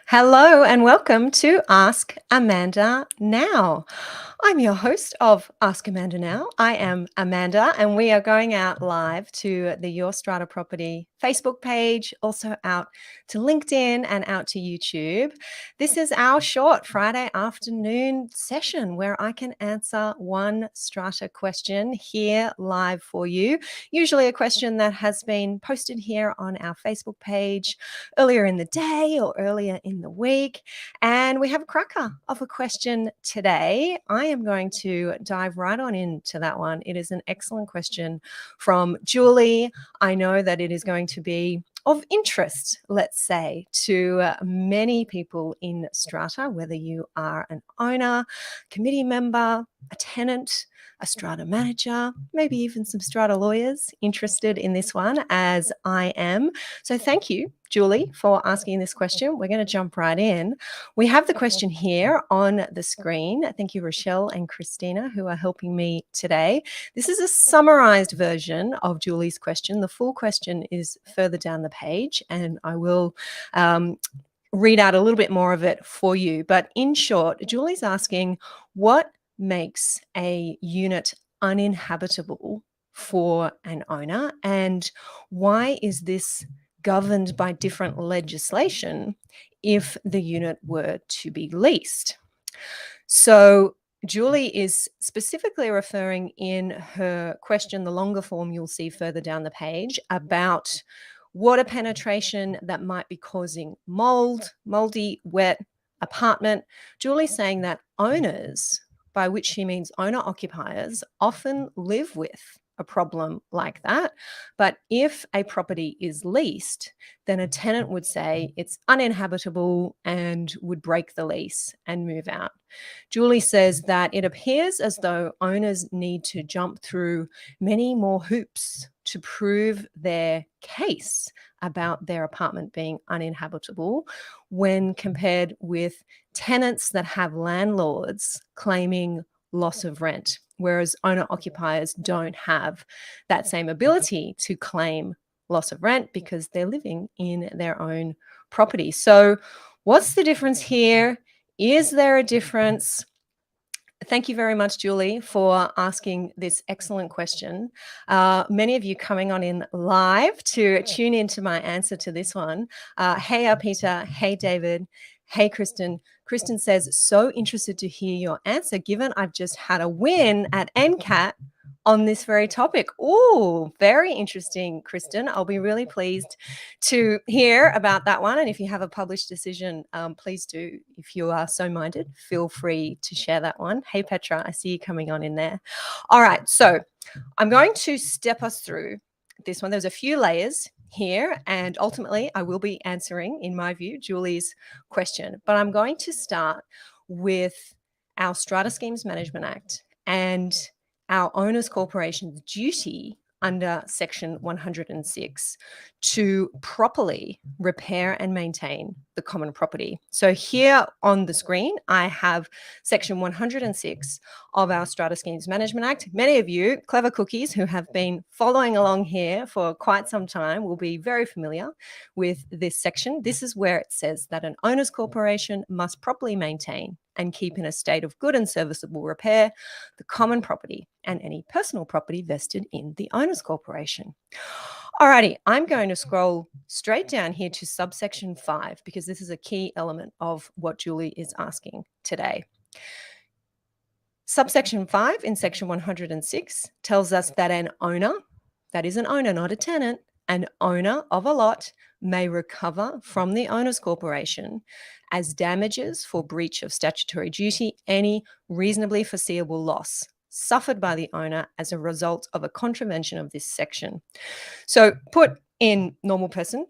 Hello and welcome to Ask Amanda Now. I'm your host of Ask Amanda Now. I am Amanda, and we are going out live to the Your Strata Property Facebook page, also out to LinkedIn and out to YouTube. This is our short Friday afternoon session where I can answer one strata question here live for you. Usually a question that has been posted here on our Facebook page earlier in the day or earlier in the week. And we have a cracker of a question today. I am going to dive right on into that one. It is an excellent question from Julie. I know that it is going to be of interest, let's say, to many people in Strata, whether you are an owner, committee member, a tenant, a Strata manager, maybe even some Strata lawyers interested in this one, as I am. So thank you, Julie, for asking this question. We're going to jump right in. We have the question here on the screen. Thank you, Rochelle and Christina, who are helping me today. This is a summarized version of Julie's question. The full question is further down the page, and I will read out a little bit more of it for you. But in short, Julie's asking, what makes a unit uninhabitable for an owner, and why is this governed by different legislation if the unit were to be leased? So Julie is specifically referring in her question, the longer form you'll see further down the page, about water penetration that might be causing moldy, wet apartment. Julie's saying that owners, by which she means owner occupiers, often live with a problem like that. But if a property is leased, then a tenant would say it's uninhabitable and would break the lease and move out. Julie says that it appears as though owners need to jump through many more hoops to prove their case about their apartment being uninhabitable when compared with tenants that have landlords claiming loss of rent, whereas owner occupiers don't have that same ability to claim loss of rent because they're living in their own property. So what's the difference here? Is there a difference? Thank you very much, Julie, for asking this excellent question. Many of you coming on in live to tune into my answer to this one. Hey, Arpita. Hey, David. Hey, Kristen. Kristen says, so interested to hear your answer, given I've just had a win at NCAT on this very topic. Oh, very interesting, Kristen. I'll be really pleased to hear about that one. And if you have a published decision, please do. If you are so minded, feel free to share that one. Hey, Petra, I see you coming on in there. All right, so I'm going to step us through this one. There's a few layers here, and ultimately I will be answering, in my view, Julie's question. But I'm going to start with our Strata Schemes Management Act and our owners corporation's duty under Section 106 to properly repair and maintain the common property. So here on the screen, I have Section 106 of our Strata Schemes Management Act. Many of you, clever cookies who have been following along here for quite some time, will be very familiar with this section. This is where it says that an owners corporation must properly maintain and keep in a state of good and serviceable repair the common property and any personal property vested in the owners corporation. Alrighty, I'm going to scroll straight down here to subsection 5 because this is a key element of what Julie is asking today. Subsection 5 in section 106 tells us that an owner, that is an owner, not a tenant, an owner of a lot may recover from the owners corporation as damages for breach of statutory duty any reasonably foreseeable loss suffered by the owner as a result of a contravention of this section. So put in normal person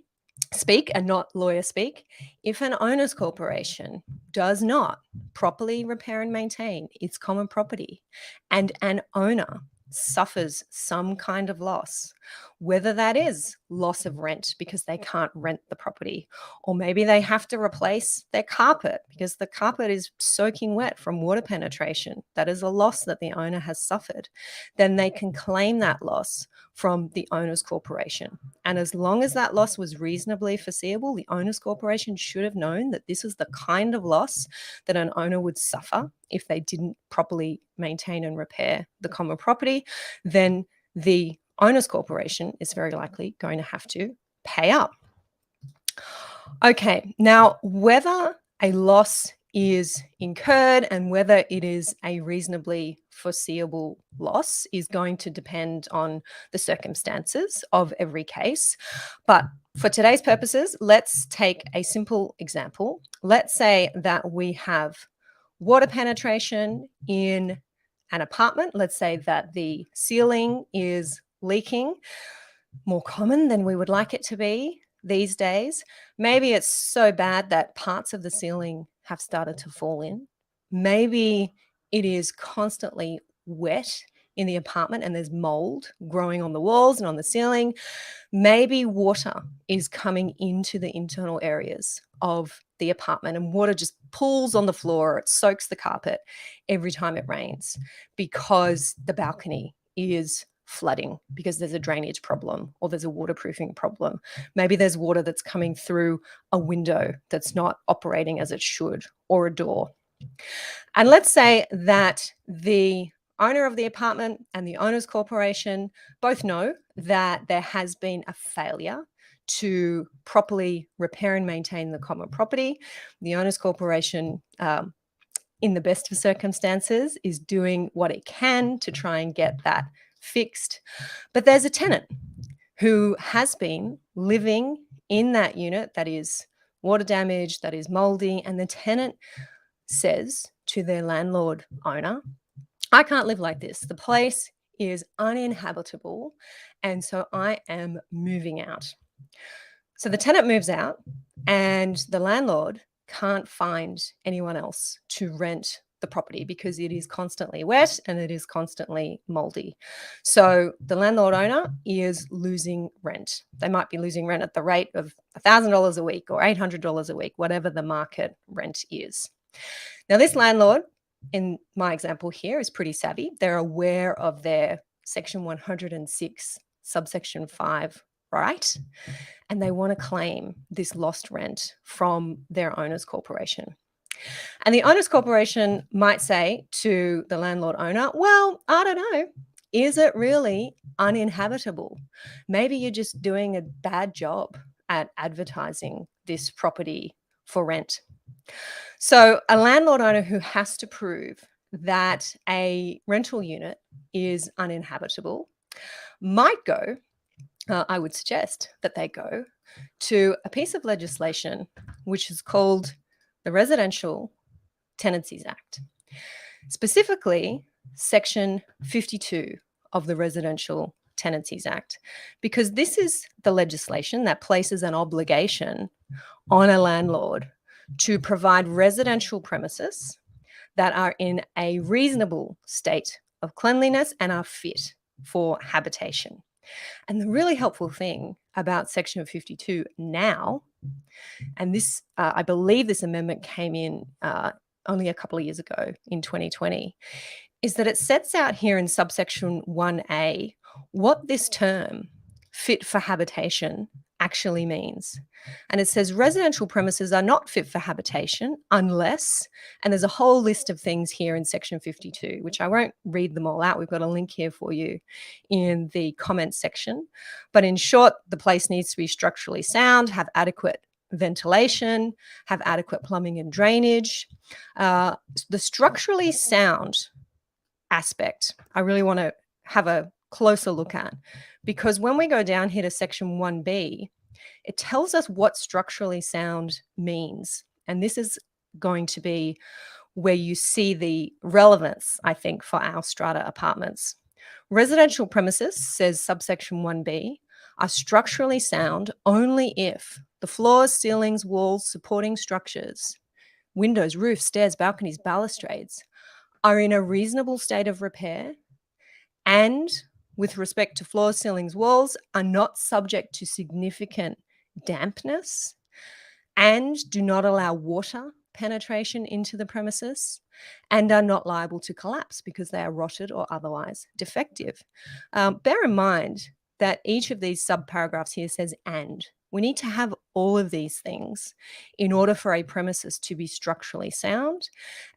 speak and not lawyer speak, if an owners corporation does not properly repair and maintain its common property and an owner suffers some kind of loss, whether that is loss of rent because they can't rent the property, or maybe they have to replace their carpet because the carpet is soaking wet from water penetration, that is a loss that the owner has suffered, then they can claim that loss from the owner's corporation. And as long as that loss was reasonably foreseeable, the owner's corporation should have known that this is the kind of loss that an owner would suffer if they didn't properly maintain and repair the common property. Then the owner's corporation is very likely going to have to pay up. Okay, now whether a loss is incurred and whether it is a reasonably foreseeable loss is going to depend on the circumstances of every case. But for today's purposes, let's take a simple example. Let's say that we have water penetration in an apartment. Let's say that the ceiling is leaking, more common than we would like it to be these days. Maybe it's so bad that parts of the ceiling have started to fall in. Maybe it is constantly wet in the apartment and there's mold growing on the walls and on the ceiling. Maybe water is coming into the internal areas of the apartment and water just pools on the floor, it soaks the carpet every time it rains because the balcony is flooding because there's a drainage problem or there's a waterproofing problem. Maybe there's water that's coming through a window that's not operating as it should, or a door. And let's say that the owner of the apartment and the owner's corporation both know that there has been a failure to properly repair and maintain the common property. The owner's corporation, in the best of circumstances, is doing what it can to try and get that fixed. But there's a tenant who has been living in that unit that is water damaged, that is moldy, and the tenant says to their landlord owner, I can't live like this. The place is uninhabitable, and so I am moving out. So the tenant moves out, and the landlord can't find anyone else to rent the property because it is constantly wet and it is constantly moldy. So the landlord owner is losing rent. They might be losing rent at the rate of $1,000 a week or $800 a week, whatever the market rent is. Now, this landlord, in my example here, is pretty savvy. They're aware of their Section 106, subsection 5 right, and they want to claim this lost rent from their owner's corporation. And the owner's corporation might say to the landlord owner, well, I don't know, is it really uninhabitable? Maybe you're just doing a bad job at advertising this property for rent. So a landlord owner who has to prove that a rental unit is uninhabitable might go, I would suggest that they go to a piece of legislation which is called the Residential Tenancies Act, specifically Section 52 of the Residential Tenancies Act, because this is the legislation that places an obligation on a landlord to provide residential premises that are in a reasonable state of cleanliness and are fit for habitation. And the really helpful thing about Section 52 now, and this, I believe this amendment came in only a couple of years ago in 2020, is that it sets out here in subsection 1A what this term, fit for habitation, actually means. And it says residential premises are not fit for habitation unless, and there's a whole list of things here in Section 52, which I won't read them all out. We've got a link here for you in the comments section. But in short, the place needs to be structurally sound, have adequate ventilation, have adequate plumbing and drainage. The structurally sound aspect, I really want to have a closer look at, because when we go down here to Section 1B, it tells us what structurally sound means. And this is going to be where you see the relevance, I think, for our strata apartments. Residential premises, says subsection 1B, are structurally sound only if the floors, ceilings, walls, supporting structures, windows, roofs, stairs, balconies, balustrades are in a reasonable state of repair and, with respect to floors, ceilings, walls, are not subject to significant dampness and do not allow water penetration into the premises and are not liable to collapse because they are rotted or otherwise defective. Bear in mind that each of these subparagraphs here says and. We need to have all of these things in order for a premises to be structurally sound.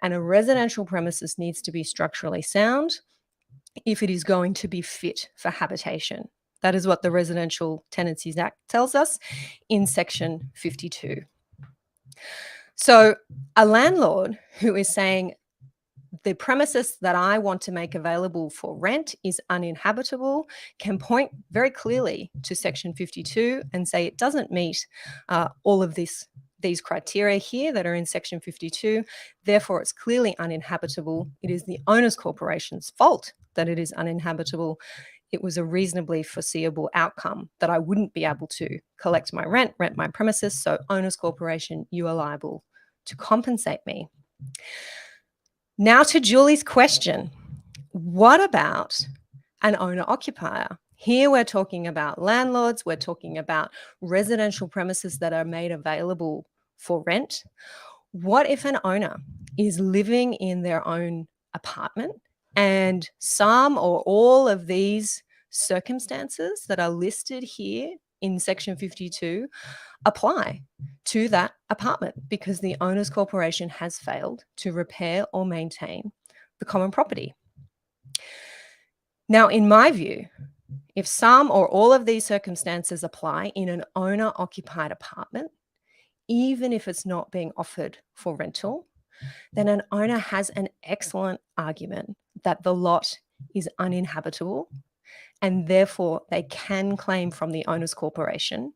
And a residential premises needs to be structurally sound if it is going to be fit for habitation. That is what the Residential Tenancies Act tells us in Section 52. So a landlord who is saying, the premises that I want to make available for rent is uninhabitable can point very clearly to Section 52 and say it doesn't meet all of these criteria here that are in Section 52. Therefore, it's clearly uninhabitable. It is the owner's corporation's fault that it is uninhabitable. It was a reasonably foreseeable outcome that I wouldn't be able to collect my rent my premises. So owner's corporation, you are liable to compensate me. Now to Julie's question, what about an owner-occupier? Here we're talking about landlords, we're talking about residential premises that are made available for rent. What if an owner is living in their own apartment and some or all of these circumstances that are listed here in Section 52 apply to that apartment because the owner's corporation has failed to repair or maintain the common property? Now, in my view, if some or all of these circumstances apply in an owner-occupied apartment, even if it's not being offered for rental, then an owner has an excellent argument that the lot is uninhabitable, and therefore they can claim from the owner's corporation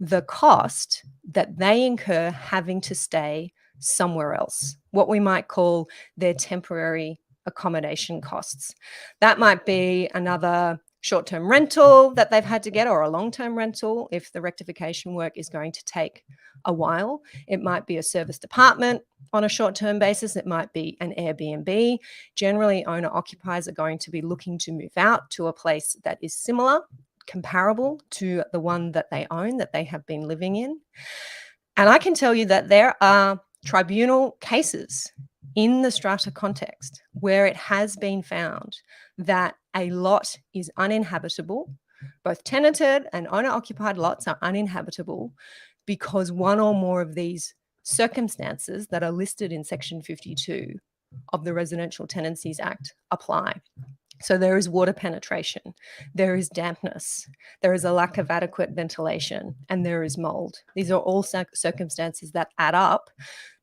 the cost that they incur having to stay somewhere else, what we might call their temporary accommodation costs. That might be another short-term rental that they've had to get, or a long-term rental if the rectification work is going to take a while. It might be a serviced apartment on a short-term basis. It might be an Airbnb. Generally, owner-occupiers are going to be looking to move out to a place that is similar, comparable to the one that they own, that they have been living in. And I can tell you that there are tribunal cases in the strata context where it has been found that a lot is uninhabitable. Both tenanted and owner-occupied lots are uninhabitable because one or more of these circumstances that are listed in Section 52 of the Residential Tenancies Act apply. So there is water penetration, there is dampness, there is a lack of adequate ventilation, and there is mold. These are all circumstances that add up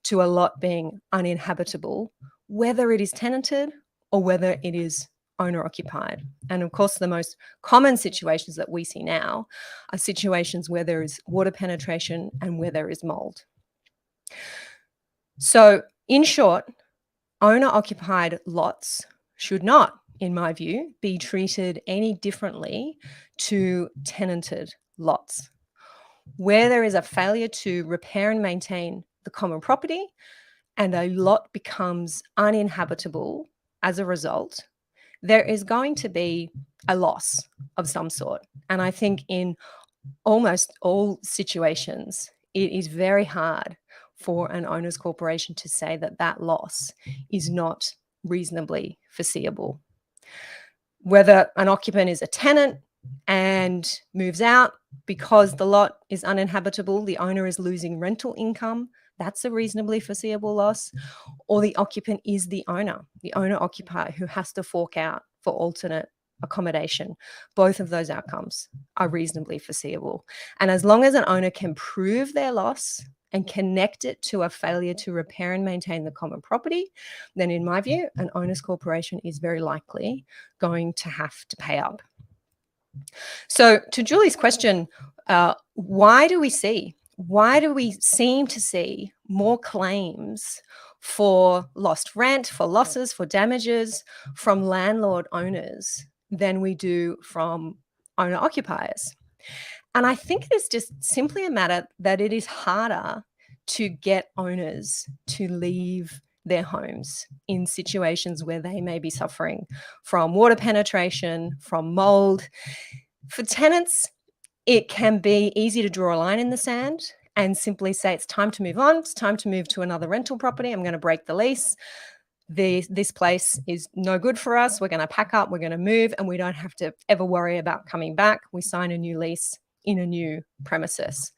to a lot being uninhabitable, whether it is tenanted or whether it is owner-occupied. And of course, the most common situations that we see now are situations where there is water penetration and where there is mold. So in short, owner-occupied lots should not, in my view, be treated any differently to tenanted lots. Where there is a failure to repair and maintain the common property and a lot becomes uninhabitable as a result, there is going to be a loss of some sort. And I think in almost all situations, it is very hard for an owner's corporation to say that that loss is not reasonably foreseeable. Whether an occupant is a tenant and moves out because the lot is uninhabitable, the owner is losing rental income, that's a reasonably foreseeable loss, or the occupant is the owner-occupier who has to fork out for alternate accommodation. Both of those outcomes are reasonably foreseeable. And as long as an owner can prove their loss and connect it to a failure to repair and maintain the common property, then in my view, an owner's corporation is very likely going to have to pay up. So to Julie's question, why do we seem to see more claims for lost rent, for losses, for damages from landlord owners than we do from owner occupiers? And I think it is just simply a matter that it is harder to get owners to leave their homes in situations where they may be suffering from water penetration, from mold. For tenants, it can be easy to draw a line in the sand and simply say it's time to move on. It's time to move to another rental property. I'm going to break the lease. this place is no good for us. We're going to pack up, we're going to move, and we don't have to ever worry about coming back. We sign a new lease in a new premises.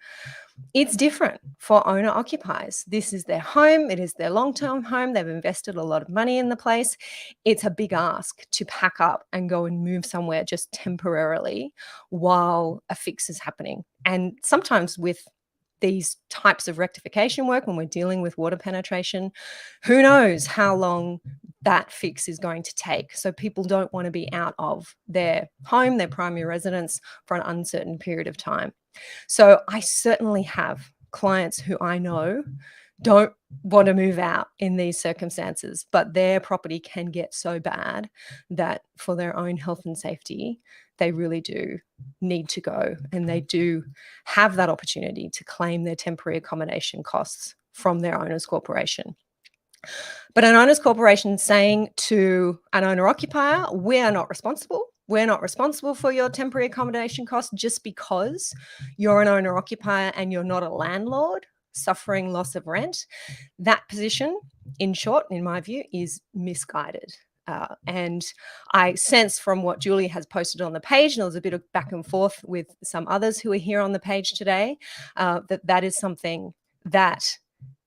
It's different for owner occupiers. This is their home. It is their long-term home. They've invested a lot of money in the place. It's a big ask to pack up and go and move somewhere just temporarily while a fix is happening. And sometimes with these types of rectification work, when we're dealing with water penetration, who knows how long that fix is going to take. So people don't want to be out of their home, their primary residence, for an uncertain period of time. So I certainly have clients who I know don't want to move out in these circumstances, but their property can get so bad that for their own health and safety, they really do need to go, and they do have that opportunity to claim their temporary accommodation costs from their owner's corporation. But an owner's corporation saying to an owner occupier, we are not responsible. We're not responsible for your temporary accommodation costs just because you're an owner occupier and you're not a landlord suffering loss of rent. That position, in short, in my view, is misguided. And I sense from what Julie has posted on the page, and there was a bit of back and forth with some others who are here on the page today, that is something that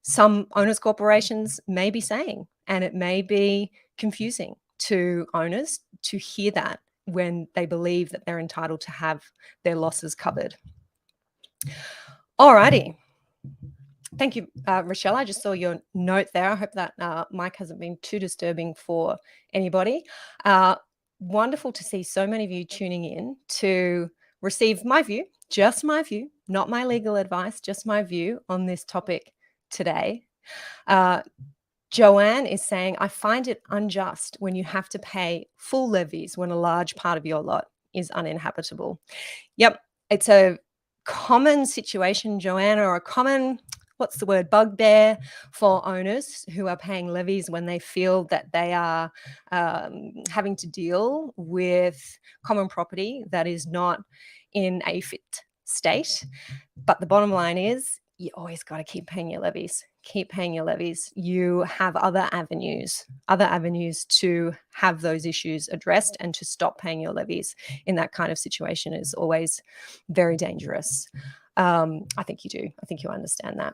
some owners corporations may be saying, and it may be confusing to owners to hear that when they believe that they're entitled to have their losses covered. Alrighty. Thank you, Rochelle. I just saw your note there. I hope that mic hasn't been too disturbing for anybody. Wonderful to see so many of you tuning in to receive my view, just my view, not my legal advice, just my view on this topic today. Joanne is saying, I find it unjust when you have to pay full levies when a large part of your lot is uninhabitable. Yep, it's a common situation, Joanne, or a common, what's the word, bugbear for owners who are paying levies when they feel that they are having to deal with common property that is not in a fit state. But the bottom line is, you always got to keep paying your levies. Keep paying your levies. You have other avenues to have those issues addressed, and to stop paying your levies in that kind of situation is always very dangerous. I think you do. I think you understand that.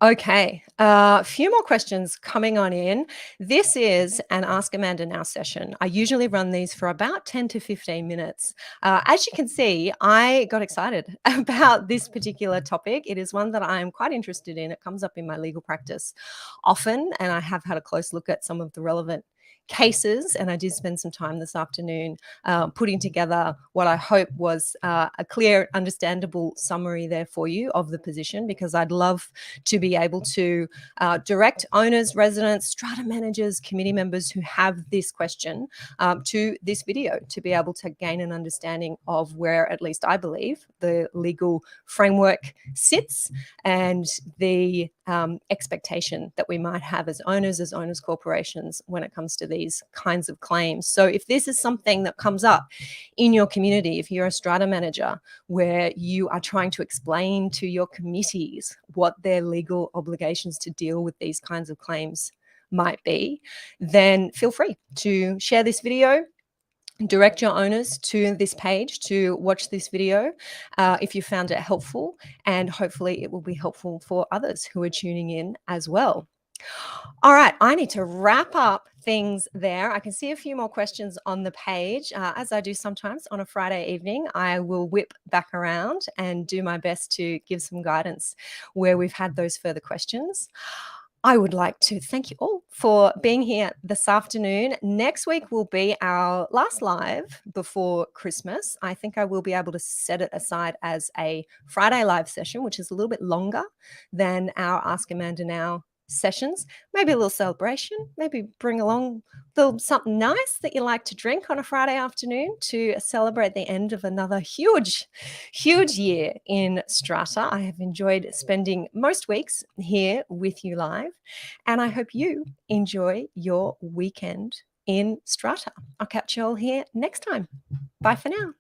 Okay, a few more questions coming on in. This is an Ask Amanda Now session. I usually run these for about 10 to 15 minutes. As you can see, I got excited about this particular topic. It is one that I am quite interested in. It comes up in my legal practice often, and I have had a close look at some of the relevant cases, and I did spend some time this afternoon putting together what I hope was a clear, understandable summary there for you of the position, because I'd love to be able to direct owners, residents, strata managers, committee members who have this question to this video, to be able to gain an understanding of where, at least I believe, the legal framework sits, and the expectation that we might have as owners corporations, when it comes to these kinds of claims. So if this is something that comes up in your community, if you're a strata manager where you are trying to explain to your committees what their legal obligations to deal with these kinds of claims might be, then feel free to share this video, direct your owners to this page to watch this video if you found it helpful, and hopefully it will be helpful for others who are tuning in as well. All right, I need to wrap up things there. I can see a few more questions on the page. As I do sometimes on a Friday evening, I will whip back around and do my best to give some guidance where we've had those further questions. I would like to thank you all for being here this afternoon. Next week will be our last live before Christmas. I think I will be able to set it aside as a Friday live session, which is a little bit longer than our Ask Amanda Now sessions. Maybe a little celebration, maybe bring along something nice that you like to drink on a Friday afternoon to celebrate the end of another huge year in Strata. I have enjoyed spending most weeks here with you live, and I hope you enjoy your weekend in Strata. I'll catch you all here next time. Bye for now.